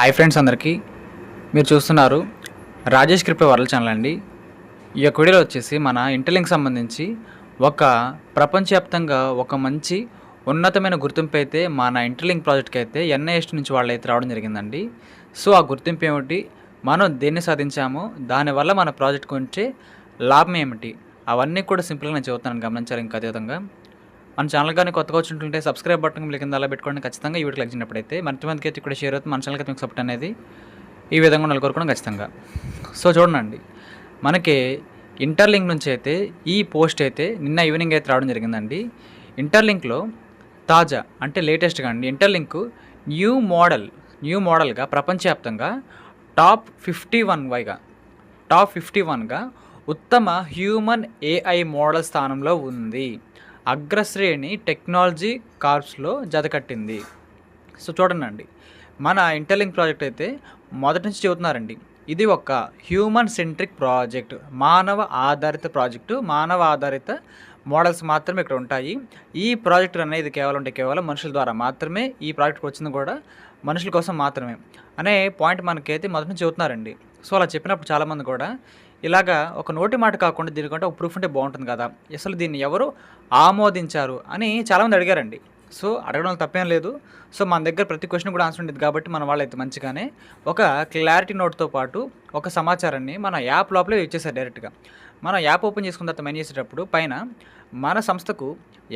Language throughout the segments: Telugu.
హాయ్ ఫ్రెండ్స్ అందరికీ. మీరు చూస్తున్నారు రాజేష్ క్రిప్టో వరల్డ్ ఛానల్ అండి. ఈ యొక్క వీడియోలో వచ్చేసి మన ఇంటర్లింక్ సంబంధించి ఒక ప్రపంచవ్యాప్తంగా ఒక మంచి ఉన్నతమైన గుర్తింపు అయితే మన ఇంటర్లింక్ ప్రాజెక్ట్కి అయితే ఎన్ఐఎస్టీ నుంచి వాళ్ళు అయితే రావడం జరిగిందండి. సో ఆ గుర్తింపు ఏమిటి, మనం దేన్ని సాధించాము, దానివల్ల మన ప్రాజెక్ట్ గురించి లాభం ఏమిటి, అవన్నీ కూడా సింపుల్గా నేను చెబుతాను, గమనించాలి. ఇంకా అదేవిధంగా మన ఛానల్ కానీ కొత్తగా వచ్చినట్టుంటే సబ్స్క్రైబ్ బటన్ కింద అలా పెట్టుకోండి. ఖచ్చితంగా ఈ వీడియోకి వచ్చినప్పుడైతే మంచి అయితే ఇక్కడ షేర్ అవుతుంది. మన ఛానల్కి మీకు సపోర్ట్ అనేది ఈ విధంగా నెలకొరకడం ఖచ్చితంగా. సో చూడండి, మనకి ఇంటర్లింక్ నుంచి అయితే ఈ పోస్ట్ అయితే నిన్న ఈవినింగ్ అయితే రావడం జరిగిందండి. ఇంటర్లింక్లో తాజా అంటే లేటెస్ట్గా అండి, ఇంటర్లింక్ న్యూ మోడల్గా ప్రపంచవ్యాప్తంగా టాప్ 51గా ఉత్తమ హ్యూమన్ ఏఐ మోడల్ స్థానంలో ఉంది. అగ్రశ్రేణి టెక్నాలజీ కార్ప్స్లో జతకట్టింది. సో చూడండి, మన ఇంటర్లింక్ ప్రాజెక్ట్ అయితే మొదటి నుంచి చెబుతున్నారండి, ఇది ఒక హ్యూమన్ సెంట్రిక్ ప్రాజెక్ట్, మానవ ఆధారిత మోడల్స్ మాత్రమే ఇక్కడ ఉంటాయి. ఈ ప్రాజెక్ట్ అనేది కేవలం మనుషుల ద్వారా మాత్రమే, ఈ ప్రాజెక్ట్కి వచ్చింది కూడా మనుషుల కోసం మాత్రమే అనే పాయింట్ మనకైతే మొదటి నుంచి చెబుతున్నారండి. సో అలా చెప్పినప్పుడు చాలామంది కూడా ఇలాగా ఒక నోటి మాట కాకుండా దీనికంటే ఒక ప్రూఫ్ ఉంటే బాగుంటుంది కదా, అసలు దీన్ని ఎవరు ఆమోదించారు అని చాలామంది అడిగారండి. సో అడగడం తప్పేం లేదు. సో మన దగ్గర ప్రతి క్వశ్చన్ కూడా ఆన్సర్ ఉండేది కాబట్టి మన వాళ్ళైతే మంచిగానే ఒక క్లారిటీ నోట్తో పాటు ఒక సమాచారాన్ని మన యాప్ లోపలే ఇచ్చేసారు డైరెక్ట్గా. మన యాప్ ఓపెన్ చేసుకున్న తర్వాత మెయిన్ చేసేటప్పుడు పైన మన సంస్థకు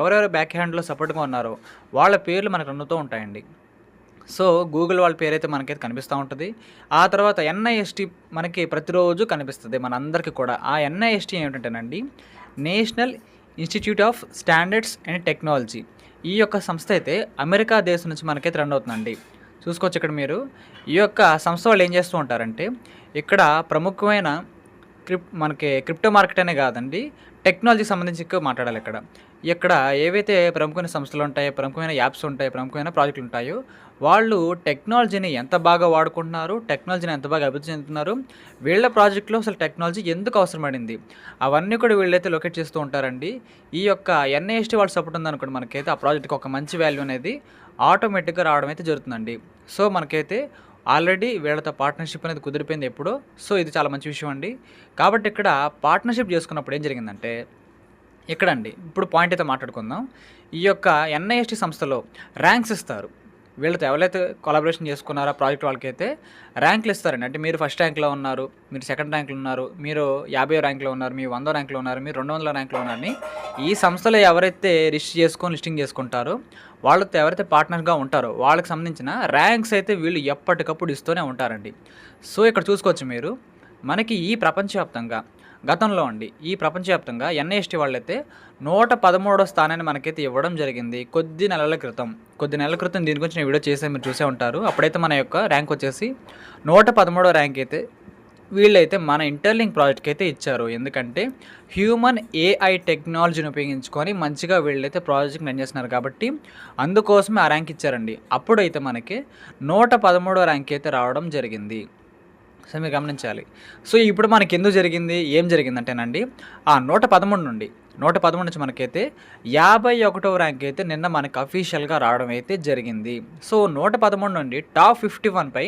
ఎవరెవరు బ్యాక్ హ్యాండ్లో సపోర్ట్గా ఉన్నారో వాళ్ళ పేర్లు మనకు అందుతూ ఉంటాయండి. సో గూగుల్ వాళ్ళ పేరైతే మనకైతే కనిపిస్తూ ఉంటుంది. ఆ తర్వాత ఎన్ఐఎస్టీ మనకి ప్రతిరోజు కనిపిస్తుంది మనందరికీ కూడా. ఆ ఎన్ఐఎస్టీ ఏమిటంటేనండి, National Institute of Standards and Technology. ఈ యొక్క సంస్థ అయితే అమెరికా దేశం నుంచి మనకైతే రన్ అవుతుందండి. చూసుకోవచ్చు ఇక్కడ మీరు. ఈ యొక్క సంస్థ వాళ్ళు ఏం చేస్తూ ఉంటారంటే, ఇక్కడ ప్రముఖమైన మనకి క్రిప్టో మార్కెట్ అనే కాదండి, టెక్నాలజీకి సంబంధించి ఎక్కువ మాట్లాడాలి. ఇక్కడ ఏవైతే ప్రముఖమైన సంస్థలు ఉంటాయో, ప్రముఖమైన యాప్స్ ఉంటాయో, ప్రముఖమైన ప్రాజెక్టులు ఉంటాయో, వాళ్ళు టెక్నాలజీని ఎంత బాగా వాడుకుంటున్నారు, టెక్నాలజీని ఎంత బాగా అభివృద్ధి చెందుతున్నారు, వీళ్ళ ప్రాజెక్టులో అసలు టెక్నాలజీ ఎందుకు అవసరపడింది, అవన్నీ కూడా వీళ్ళైతే లొకేట్ చేస్తూ ఉంటారండి. ఈ యొక్క ఎన్ఐఎస్టీ వాళ్ళు సపోర్ట్ ఉందనుకోండి, మనకైతే ఆ ప్రాజెక్ట్కి ఒక మంచి వాల్యూ అనేది ఆటోమేటిక్గా రావడం అయితే జరుగుతుందండి. సో మనకైతే ఆల్రెడీ వీళ్ళతో పార్ట్నర్షిప్ అనేది కుదిరిపోయింది ఎప్పుడో. సో ఇది చాలా మంచి విషయం అండి. కాబట్టి ఇక్కడ పార్ట్నర్షిప్ చేసుకున్నప్పుడు ఏం జరిగిందంటే, ఇక్కడండి ఇప్పుడు పాయింట్ అయితే మాట్లాడుకుందాం. ఈ యొక్క ఎన్ఐఎస్టీ సంస్థలో ర్యాంక్స్ ఇస్తారు. వీళ్ళతో ఎవరైతే కొలాబరేషన్ చేసుకున్నారో ప్రాజెక్ట్ వాళ్ళకైతే ర్యాంకులు ఇస్తారండి. అంటే మీరు ఫస్ట్ ర్యాంక్లో ఉన్నారు, మీరు సెకండ్ ర్యాంక్లో ఉన్నారు, మీరు 50వ ర్యాంక్లో ఉన్నారు, మీరు 100వ ర్యాంక్లో ఉన్నారు, మీరు 200వ ర్యాంక్లో ఉన్నారని ఈ సంస్థలో ఎవరైతే లిస్టింగ్ చేసుకుంటారో, వాళ్ళతో ఎవరైతే పార్ట్నర్గా ఉంటారో వాళ్ళకి సంబంధించిన ర్యాంక్స్ అయితే వీళ్ళు ఎప్పటికప్పుడు ఇస్తూనే ఉంటారండి. సో ఇక్కడ చూసుకోవచ్చు మీరు, మనకి ఈ ప్రపంచవ్యాప్తంగా గతంలో ఈ ప్రపంచవ్యాప్తంగా ఎన్ఐఎస్టీ వాళ్ళైతే 113వ స్థానాన్ని మనకైతే ఇవ్వడం జరిగింది కొద్ది నెలల క్రితం. దీని గురించి నేను వీడియో చేసే మీరు చూసే ఉంటారు. అప్పుడైతే మన యొక్క ర్యాంక్ వచ్చేసి 113వ ర్యాంక్ అయితే వీళ్ళైతే మన ఇంటర్లింక్ ప్రాజెక్ట్కి అయితే ఇచ్చారు. ఎందుకంటే హ్యూమన్ ఏఐ టెక్నాలజీని ఉపయోగించుకొని మంచిగా వీళ్ళైతే ప్రాజెక్ట్ రన్ చేస్తున్నారు కాబట్టి అందుకోసమే ఆ ర్యాంక్ ఇచ్చారండి. అప్పుడైతే మనకి 113వ ర్యాంక్ అయితే రావడం జరిగింది. సో మీరు గమనించాలి. సో ఇప్పుడు మనకి ఎందుకు జరిగింది, ఏం జరిగిందంటేనండి, ఆ 113 నుంచి మనకైతే 51వ ర్యాంక్ అయితే నిన్న మనకి అఫీషియల్గా రావడం అయితే జరిగింది. సో 113 నుండి టాప్ 51పై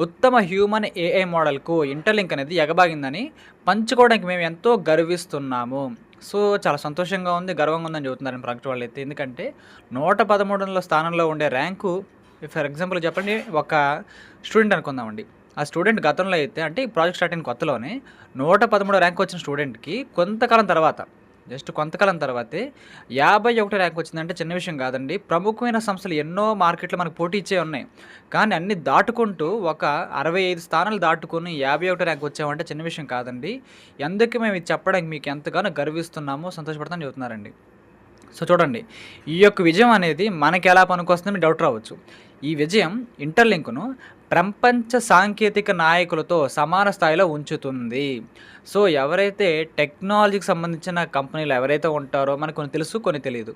ఉత్తమ హ్యూమన్ ఏఐ మోడల్కు ఇంటర్లింక్ అనేది ఎగబాగిందని పంచుకోవడానికి మేము ఎంతో గర్విస్తున్నాము. సో చాలా సంతోషంగా ఉంది, గర్వంగా ఉందని చెబుతున్నారని ప్రాజెక్ట్ వాళ్ళు అయితే. ఎందుకంటే 113వ స్థానంలో ఉండే ర్యాంకు, ఫర్ ఎగ్జాంపుల్ చెప్పండి, ఒక స్టూడెంట్ అనుకుందామండి. ఆ స్టూడెంట్ గతంలో అయితే, అంటే ఈ ప్రాజెక్ట్ స్టార్ట్ అయిన కొత్తలోనే 113వ ర్యాంక్ వచ్చిన స్టూడెంట్కి కొంతకాలం తర్వాతే 51 ర్యాంక్ వచ్చిందంటే చిన్న విషయం కాదండి. ప్రముఖమైన సంస్థలు ఎన్నో మార్కెట్లు మనకు పోటీ ఇచ్చే ఉన్నాయి, కానీ అన్ని దాటుకుంటూ ఒక 65 స్థానాలు దాటుకుని 51 ర్యాంక్ వచ్చామంటే చిన్న విషయం కాదండి. ఎందుకు మేము ఇది చెప్పడానికి మీకు ఎంతగానో గర్విస్తున్నామో, సంతోషపడతామని చెబుతున్నారండి. సో చూడండి, ఈ యొక్క విజయం అనేది మనకి ఎలా పనికొస్తుందని డౌట్ రావచ్చు. ఈ విజయం ఇంటర్లింక్ను ప్రపంచ సాంకేతిక నాయకులతో సమాన స్థాయిలో ఉంచుతుంది. సో ఎవరైతే టెక్నాలజీకి సంబంధించిన కంపెనీలు ఎవరైతే ఉంటారో మనకు కొన్ని తెలుసు, కొన్ని తెలియదు.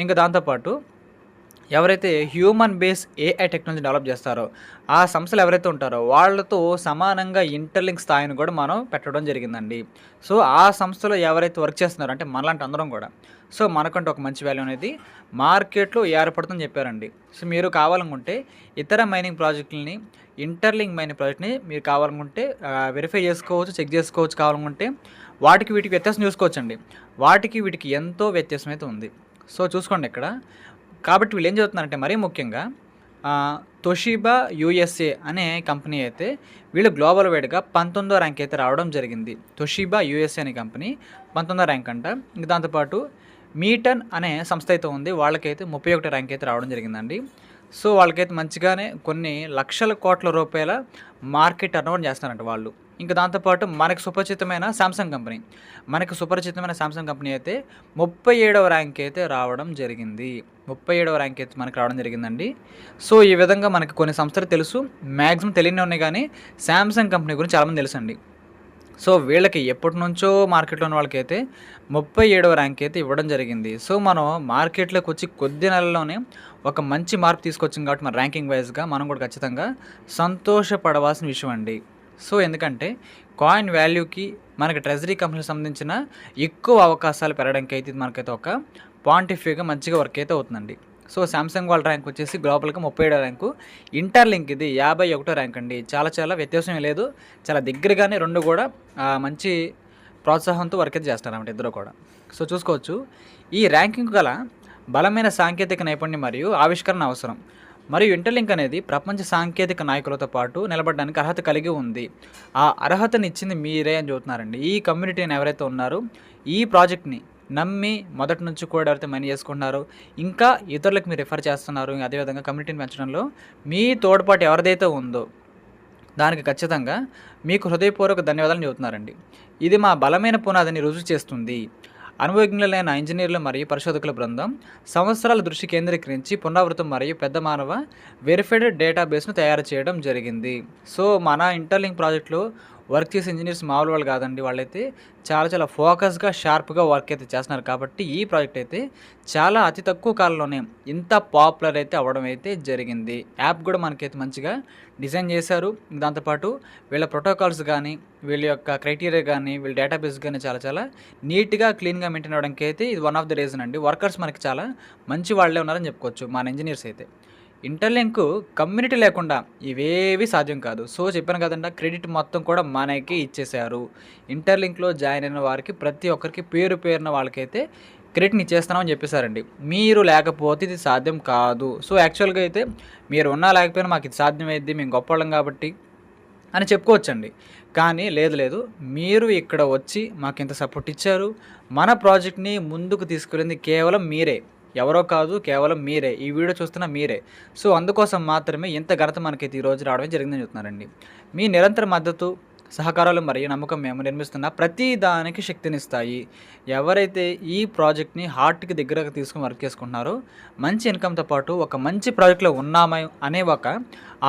ఇంకా దాంతోపాటు ఎవరైతే human base AI technology develop చేస్తారో, ఆ సంస్థలు ఎవరైతే ఉంటారో వాళ్ళతో సమానంగా ఇంటర్‌లింక్ స్థాయిని కూడా మనం పెట్టడం జరిగిందండి. సో, ఆ సంస్థలో ఎవరైతే వర్క్ చేస్తున్నారో అంటే మనలాంటి అందరం గూడా. సో, మనకంటూ ఒక మంచి వాల్యూ అనేది మార్కెట్‌లో ఏర్పడుతుందని చెప్పారండి. సో, మీరు కావాలనుకుంటే ఇతర మైనింగ్ ప్రాజెక్టులని, ఇంటర్‌లింక్ మైనింగ్ ప్రాజెక్ట్‌ని మీరు కావాలనుకుంటే వెరిఫై చేసుకోవచ్చు, చెక్ చేసుకోవచ్చు కావాలనుకుంటే. వాటికి వీటికి వ్యత్యాసం చూసుకోవచ్చండి. వాటికి వీటికి ఎంతో వ్యత్యాసం అయితే ఉంది. సో, చూసుకోండి ఇక్కడ. కాబట్టి వీళ్ళేం చదువుతున్నారంటే మరీ ముఖ్యంగా తొషిబా యూఎస్ఏ అనే కంపెనీ అయితే వీళ్ళు గ్లోబల్ వైడ్‌గా 19వ ర్యాంక్ అయితే రావడం జరిగింది. తొషిబా యూఎస్ఏ అనే కంపెనీ 19వ ర్యాంక్ అంట. ఇంక దాంతో పాటు మీటన్ అనే సంస్థ అయితే ఉంది. వాళ్ళకైతే 31 ర్యాంక్ అయితే రావడం జరిగిందండి. సో, వాళ్ళకైతే మంచిగానే కొన్ని లక్షల కోట్ల రూపాయల మార్కెట్ టర్నోవర్ చేస్తున్నారంట వాళ్ళు. ఇంక దాంతో పాటు మనకు సుపరిచితమైన సామ్‌సంగ్ కంపెనీ. మనకు సుపరిచితమైన సామ్‌సంగ్ కంపెనీ అయితే 37వ ర్యాంక్ అయితే రావడం జరిగింది. 37వ ర్యాంక్ అయితే మనకు రావడం జరిగిందండి. సో, ఈ విధంగా మనకు కొన్ని సంస్థలు తెలుసు. మాక్సిమం తెలియనివి ఉన్నాయి గానీ, సామ్‌సంగ్ కంపెనీ గురించి చాలామంది తెలుసండి. సో, వీళ్ళకి ఎప్పటినుంచో మార్కెట్‌లో ఉన్న వాళ్ళకైతే 37వ ర్యాంక్ అయితే ఇవ్వడం జరిగింది. సో, మనం మార్కెట్‌లోకొచ్చి కొద్ది నెలల్లోనే ఒక మంచి మార్పు తీసుకొచ్చాం కాబట్టి మన ర్యాంకింగ్ వైస్‌గా మనం కూడా ఖచ్చితంగా సంతోషపడవలసిన విషయం అండి. సో, ఎందుకంటే కాయిన్ వాల్యూకి మనకి ట్రెజరీ కంపెనీకి సంబంధించిన ఎక్కువ అవకాశాలు పెరగడానికి అయితే ఇది మనకైతే ఒక పాయింట్ మంచిగా వర్క్ అయితే అవుతుందండి. సో, సామ్‌సంగ్ వాళ్ళ ర్యాంక్ వచ్చేసి గ్లోబల్‌గా 37వ ర్యాంకు. ఇంటర్‌లింక్ ఇది 51వ ర్యాంక్ అండి. చాలా వ్యత్యాసం ఏం లేదు. చాలా దగ్గరగానే 2 కూడా మంచి ప్రోత్సాహంతో వర్క్ అయితే చేస్తారన్నమాట ఇద్దరు కూడా. సో, చూసుకోవచ్చు. ఈ ర్యాంకింగ్ గల బలమైన సాంకేతిక నైపుణ్యం మరియు ఆవిష్కరణ అవసరం. మరియు ఇంటర్‌లింక్ అనేది ప్రపంచ సాంకేతిక నాయకులతో పాటు నిలబడడానికి అర్హత కలిగి ఉంది. ఆ అర్హతనిచ్చింది మీరే అని చెబుతున్నారండి. ఈ కమ్యూనిటీని ఎవరైతే ఉన్నారో ఈ ప్రాజెక్ట్‌ని నమ్మి మొదటి నుంచి కూడా ఎవరైతే మనీ చేసుకుంటున్నారో, ఇంకా ఇతరులకు మీరు రిఫర్ చేస్తున్నారు. అదేవిధంగా కమ్యూనిటీని పెంచడంలో మీ తోడ్పాటు ఎవరిదైతే ఉందో దానికి ఖచ్చితంగా మీకు హృదయపూర్వక ధన్యవాదాలు చెబుతున్నారండి. ఇది మా బలమైన పునాదిని రుజువు చేస్తుంది. అనుభవజ్ఞులైన ఇంజనీర్లు మరియు పరిశోధకుల బృందం సంవత్సరాల దృష్టి కేంద్రీకరించి పునరావృతం మరియు పెద్ద మానవ వెరిఫైడ్ డేటాబేస్ను తయారు చేయడం జరిగింది. సో, మన ఇంటర్‌లింక్ ప్రాజెక్ట్‌లో వర్క్ చేసే ఇంజనీర్స్ మామూలు వాళ్ళు కాదండి. వాళ్ళైతే చాలా ఫోకస్‌గా, షార్ప్‌గా వర్క్ అయితే చేస్తున్నారు కాబట్టి ఈ ప్రాజెక్ట్ అయితే చాలా అతి తక్కువ కాలంలోనే ఇంత పాపులర్ అయితే అవ్వడం అయితే జరిగింది. యాప్ కూడా మనకైతే మంచిగా డిజైన్ చేశారు. దాంతోపాటు వీళ్ళ ప్రోటోకాల్స్ కానీ, వీళ్ళ యొక్క క్రైటీరియా కానీ, వీళ్ళ డేటాబేస్ కానీ చాలా నీట్‌గా, క్లీన్‌గా మెయింటైన్ అవ్వడానికి అయితే ఇది వన్ ఆఫ్ ది రీజన్ అండి. వర్కర్స్ మనకి చాలా మంచి వాళ్ళే ఉన్నారని చెప్పుకోవచ్చు మన ఇంజనీర్స్ అయితే. ఇంటర్‌లింక్ కమ్యూనిటీ లేకుండా ఇవేవి సాధ్యం కాదు. సో, చెప్పాను కదండీ! క్రెడిట్ మొత్తం కూడా మనకే ఇచ్చేశారు. ఇంటర్‌లింక్‌లో జాయిన్ అయిన వారికి ప్రతి ఒక్కరికి పేరున వాళ్ళకైతే క్రెడిట్‌ని ఇచ్చేస్తున్నామని చెప్పేసారండి. మీరు లేకపోతే ఇది సాధ్యం కాదు. సో, యాక్చువల్‌గా అయితే మీరు ఉన్నా లేకపోయినా మాకు ఇది సాధ్యమైద్ది. మేము గొప్పోళ్ళం కాబట్టి అని చెప్పుకోవచ్చండి. కానీ లేదు. మీరు ఇక్కడ వచ్చి మాకింత సపోర్ట్ ఇచ్చారు. మన ప్రాజెక్ట్‌ని ముందుకు తీసుకెళ్ళింది కేవలం మీరే. ఎవరో కాదు, కేవలం మీరే. ఈ వీడియో చూస్తున్న మీరే. సో, అందుకోసం మాత్రమే ఇంత ఘనత మనకైతే ఈరోజు రావడమే జరిగిందని చెప్తున్నారండి. మీ నిరంతర మద్దతు, సహకారాలు మరియు నమ్మకం మేము నిర్మిస్తున్న ప్రతి దానికి శక్తినిస్తాయి. ఎవరైతే ఈ ప్రాజెక్ట్‌ని హార్ట్‌కి దగ్గరగా తీసుకొని వర్క్ చేసుకుంటున్నారో, మంచి ఇన్‌కమ్‌తో పాటు ఒక మంచి ప్రాజెక్ట్‌లో ఉన్నామా అనే ఒక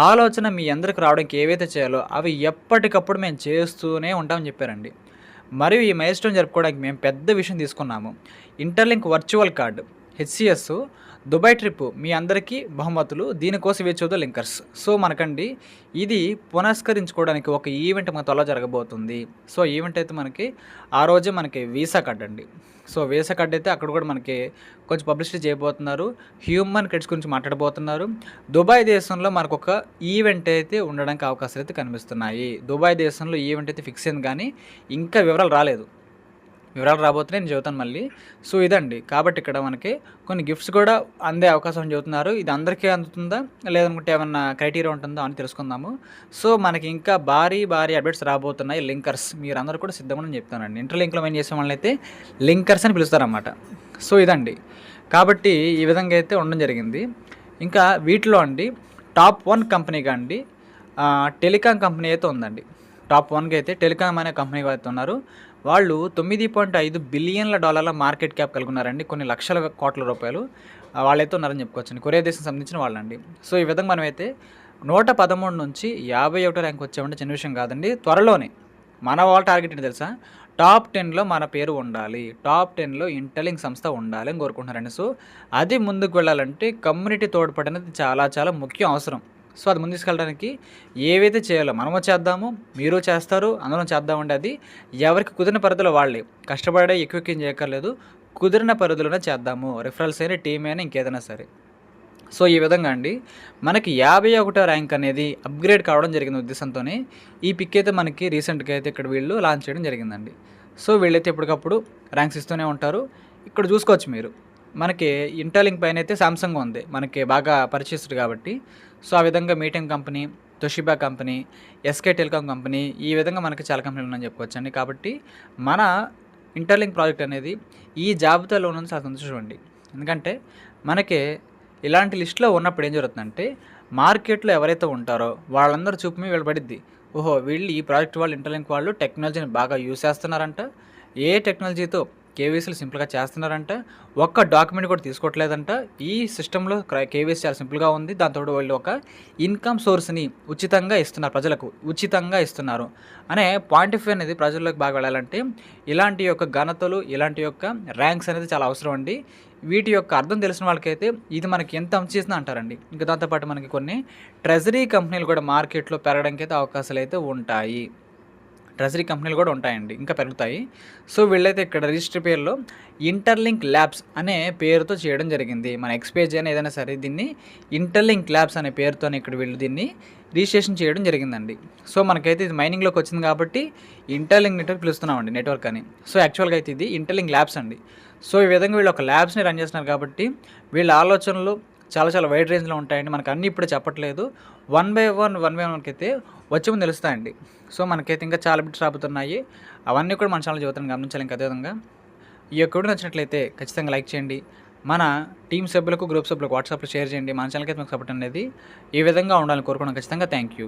ఆలోచన మీ అందరికి రావడానికి ఏవైతే చేయాలో అవి ఎప్పటికప్పుడు మేము చేస్తూనే ఉంటామని చెప్పారండి. మరియు ఈ మైల్‌స్టోన్ జరుపుకోవడానికి మేము పెద్ద విషయం తీసుకున్నాము. Interlink virtual card HCS Dubai trip మీ అందరికీ బహుమతులు. దీనికోసం వేచి చూద్దాం లింకర్స్. సో, మనకండి ఇది పునస్కరించుకోవడానికి ఒక ఈవెంట్ మన త్వరలో జరగబోతుంది. సో, ఈవెంట్ అయితే మనకి ఆ రోజే మనకి వీసా కార్డ్ అండి. సో, వీసా కార్డ్ అయితే అక్కడ కూడా మనకి కొంచెం పబ్లిసిటీ చేయబోతున్నారు. హ్యూమన్ క్రెడిట్స్ గురించి మాట్లాడబోతున్నారు. దుబాయ్ దేశంలో మనకొక ఈవెంట్ అయితే ఉండడానికి అవకాశాలు అయితే కనిపిస్తున్నాయి. దుబాయ్ దేశంలో ఈవెంట్ అయితే ఫిక్స్ అయింది కానీ ఇంకా వివరాలు రాలేదు. వివరాలు రాబోతున్నాయి నేను చెబుతాను మళ్ళీ. సో, ఇదండి. కాబట్టి ఇక్కడ మనకి కొన్ని గిఫ్ట్స్ కూడా అందే అవకాశం అని చెబుతున్నారు. ఇది అందరికీ అందుతుందా? లేదనుకుంటే ఏమన్నా క్రైటీరియా ఉంటుందా అని తెలుసుకుందాము. సో, మనకి ఇంకా భారీ అప్డేట్స్ రాబోతున్నాయి. లింకర్స్ మీరందరూ కూడా సిద్ధంగా ఉండని చెప్తానండి. ఇంటర్‌లింక్‌లో మెయిన్ చేసే వాళ్ళనైతే లింకర్స్ అని పిలుస్తారన్నమాట. సో, ఇదండి. కాబట్టి ఈ విధంగా అయితే ఉండడం జరిగింది. ఇంకా వీటిలో అండి టాప్ 1 కంపెనీగా అండి టెలికాం కంపెనీ అయితే ఉందండి. టాప్ 1గా అయితే టెలికాం అనే కంపెనీ అయితే ఉన్నారు. వాళ్ళు $9.5 బిలియన్ల మార్కెట్ క్యాప్ కలిగి ఉన్నారండి. కొన్ని లక్షల కోట్ల రూపాయలు వాళ్ళైతే ఉన్నారని చెప్పుకోవచ్చండి. కొరియా దేశం సంబంధించిన వాళ్ళండి. సో, ఈ విధంగా మనమైతే 113 నుంచి 51 ర్యాంక్ వచ్చామంటే చిన్న విషయం కాదండి. త్వరలోనే మన వాళ్ళ టార్గెట్ ఏంటి తెలుసా? టాప్ 10లో మన పేరు ఉండాలి. టాప్ 10లో ఇంటెలింగ్ సంస్థ ఉండాలి అని కోరుకుంటున్నారండి. సో, అది ముందుకు వెళ్ళాలంటే కమ్యూనిటీ తోడ్పాటు అనేది చాలా చాలా ముఖ్యం అవసరం. సో, అది ముందుకు తీసుకెళ్ళడానికి ఏవైతే చేయాలో మనము చేద్దాము, మీరు చేస్తారు, అందరం చేద్దామండి అది. ఎవరికి కుదిరిన పరిధిలో వాళ్ళే. కష్టపడి ఎక్కువ ఏం చేయక్కర్లేదు. కుదిరిన పరిధిలోనే చేద్దాము. రిఫరల్స్ అయినా, టీమ్ అయినా ఇంకేదైనా సరే. సో, ఈ విధంగా అండి మనకి 51 ర్యాంక్ అనేది అప్‌గ్రేడ్ కావడం జరిగింది ఉద్దేశంతోనే ఈ పిక్ అయితే మనకి రీసెంట్‌గా అయితే ఇక్కడ వీళ్ళు లాంచ్ చేయడం జరిగిందండి. సో, వీళ్ళైతే ఎప్పటికప్పుడు ర్యాంక్స్ ఇస్తూనే ఉంటారు. ఇక్కడ చూసుకోవచ్చు మీరు. మనకి ఇంటెలింక్ పైనైతే సామ్‌సంగ్ ఉంది. మనకి బాగా పరిచయస్తుడు కాబట్టి. సో, ఆ విధంగా meeting company, Toshiba company, SK telecom company ఈ విధంగా మనకి చాలా కంపెనీలు ఉన్నాయని చెప్పుకోవచ్చండి. కాబట్టి మన ఇంటర్లింక్ ప్రాజెక్ట్ అనేది ఈ జాబితాలో ఉన్నది చాలా సంతోషం అండి. ఎందుకంటే మనకి ఇలాంటి లిస్ట్‌లో ఉన్నప్పుడు ఏం జరుగుతుందంటే, మార్కెట్‌లో ఎవరైతే ఉంటారో వాళ్ళందరి చూపు మీద వీళ్ళ పడిద్ది. ఓహో! వీళ్ళు ఈ ప్రాజెక్ట్ వాళ్ళు ఇంటర్లింక్ వాళ్ళు టెక్నాలజీని బాగా యూజ్ చేస్తున్నారంట. ఏ టెక్నాలజీతో కేవైసీలు సింపుల్‌గా చేస్తున్నారంట. ఒక్క డాక్యుమెంట్ కూడా తీసుకోవట్లేదంట. ఈ సిస్టమ్‌లో కేవైసీ చాలా సింపుల్‌గా ఉంది. దాంతోటి వీళ్ళు ఒక ఇన్‌కమ్ సోర్స్‌ని ఉచితంగా ఇస్తున్నారు ప్రజలకు. ఉచితంగా ఇస్తున్నారు అనే పాయింట్ ఆఫ్ వ్యూ అనేది ప్రజల్లోకి బాగా వెళ్ళాలంటే, ఇలాంటి యొక్క ఘనతలు, ఇలాంటి యొక్క ర్యాంక్స్ అనేది చాలా అవసరం అండి. వీటి యొక్క అర్థం తెలిసిన వాళ్ళకైతే ఇది మనకి ఎంత మంచి చేసిందో అంటారండి. ఇంకా దాంతో పాటు మనకి కొన్ని ట్రెజరీ కంపెనీలు కూడా మార్కెట్‌లో పెరగడానికైతే అవకాశాలైతే ఉంటాయి. ట్రెజరీ కంపెనీలు కూడా ఉంటాయండి. ఇంకా పెరుగుతాయి. సో, వీళ్ళైతే ఇక్కడ రిజిస్టర్ పేరులో ఇంటర్లింక్ ల్యాబ్స్ అనే పేరుతో చేయడం జరిగింది. మన ఎక్స్‌పేజ్ అయినా ఏదైనా సరే దీన్ని ఇంటర్లింక్ ల్యాబ్స్ అనే పేరుతోనే ఇక్కడ వీళ్ళు దీన్ని రిజిస్ట్రేషన్ చేయడం జరిగిందండి. సో, మనకైతే ఇది మైనింగ్‌లోకి వచ్చింది కాబట్టి ఇంటర్లింక్ నెట్వర్క్ పిలుస్తున్నామండి నెట్వర్క్ అని. సో, యాక్చువల్‌గా అయితే ఇది ఇంటర్లింక్ ల్యాబ్స్ అండి. సో, ఈ విధంగా వీళ్ళు ఒక ల్యాబ్స్‌ని రన్ చేస్తున్నారు కాబట్టి వీళ్ళ ఆలోచనలు చాలా చాలా వైడ్ రేంజ్‌లో ఉంటాయండి. మనకు అన్నీ ఇప్పుడే చెప్పట్లేదు. వన్ బై వన్ అయితే వచ్చే ముందు తెలుస్తాయండి. సో, మనకైతే ఇంకా చాలా బిట్స్ రాబోతున్నాయి. అవన్నీ కూడా మన ఛానల్ చదువుతాను గమనించాలి. ఇంకా అదేవిధంగా ఈ యొక్క వీడియో నచ్చినట్లయితే ఖచ్చితంగా లైక్ చేయండి. మన టీమ్ సభ్యులకు, గ్రూప్ సభ్యులకు వాట్సాప్‌లో షేర్ చేయండి. మన ఛానల్‌కి అయితే మీకు సపోర్ట్ అనేది ఈ విధంగా ఉండాలని కోరుకున్నాను. ఖచ్చితంగా థ్యాంక్ యూ.